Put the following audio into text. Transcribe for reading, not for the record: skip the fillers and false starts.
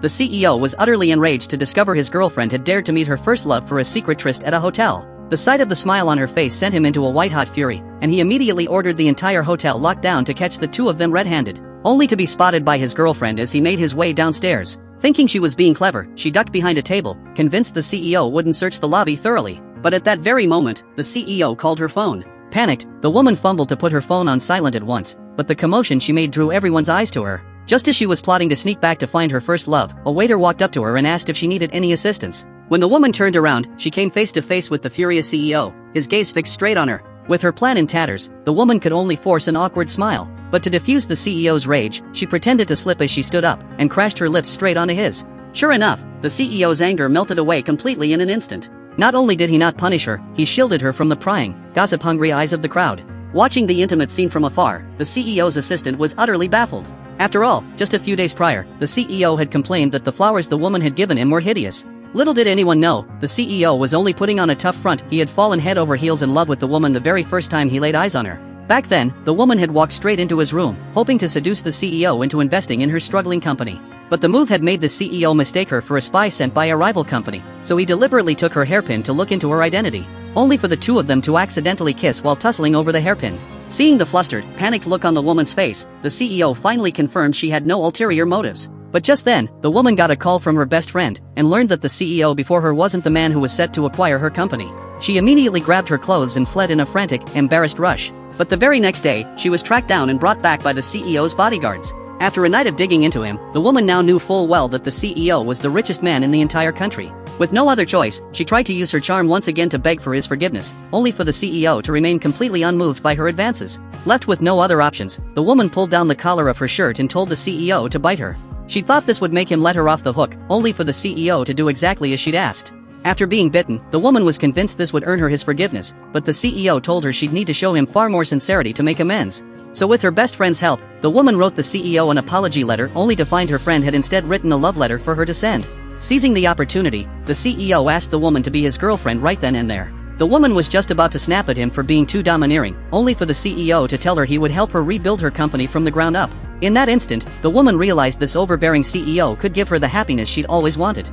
The CEO was utterly enraged to discover his girlfriend had dared to meet her first love for a secret tryst at a hotel. The sight of the smile on her face sent him into a white-hot fury, and he immediately ordered the entire hotel locked down to catch the two of them red-handed, only to be spotted by his girlfriend as he made his way downstairs. Thinking she was being clever, she ducked behind a table, convinced the CEO wouldn't search the lobby thoroughly. But at that very moment, the CEO called her phone. Panicked, the woman fumbled to put her phone on silent at once, but the commotion she made drew everyone's eyes to her. Just as she was plotting to sneak back to find her first love, a waiter walked up to her and asked if she needed any assistance. When the woman turned around, she came face to face with the furious CEO, his gaze fixed straight on her. With her plan in tatters, the woman could only force an awkward smile. But to diffuse the CEO's rage, she pretended to slip as she stood up, and crashed her lips straight onto his. Sure enough, the CEO's anger melted away completely in an instant. Not only did he not punish her, he shielded her from the prying, gossip-hungry eyes of the crowd. Watching the intimate scene from afar, the CEO's assistant was utterly baffled. After all, just a few days prior, the CEO had complained that the flowers the woman had given him were hideous. Little did anyone know, the CEO was only putting on a tough front. He had fallen head over heels in love with the woman the very first time he laid eyes on her. Back then, the woman had walked straight into his room, hoping to seduce the CEO into investing in her struggling company. But the move had made the CEO mistake her for a spy sent by a rival company, so he deliberately took her hairpin to look into her identity, only for the two of them to accidentally kiss while tussling over the hairpin. Seeing the flustered, panicked look on the woman's face, the CEO finally confirmed she had no ulterior motives. But just then, the woman got a call from her best friend, and learned that the CEO before her wasn't the man who was set to acquire her company. She immediately grabbed her clothes and fled in a frantic, embarrassed rush. But the very next day, she was tracked down and brought back by the CEO's bodyguards. After a night of digging into him, the woman now knew full well that the CEO was the richest man in the entire country. With no other choice, she tried to use her charm once again to beg for his forgiveness, only for the CEO to remain completely unmoved by her advances. Left with no other options, the woman pulled down the collar of her shirt and told the CEO to bite her. She thought this would make him let her off the hook, only for the CEO to do exactly as she'd asked. After being bitten, the woman was convinced this would earn her his forgiveness, but the CEO told her she'd need to show him far more sincerity to make amends. So with her best friend's help, the woman wrote the CEO an apology letter only to find her friend had instead written a love letter for her to send. Seizing the opportunity, the CEO asked the woman to be his girlfriend right then and there. The woman was just about to snap at him for being too domineering, only for the CEO to tell her he would help her rebuild her company from the ground up. In that instant, the woman realized this overbearing CEO could give her the happiness she'd always wanted.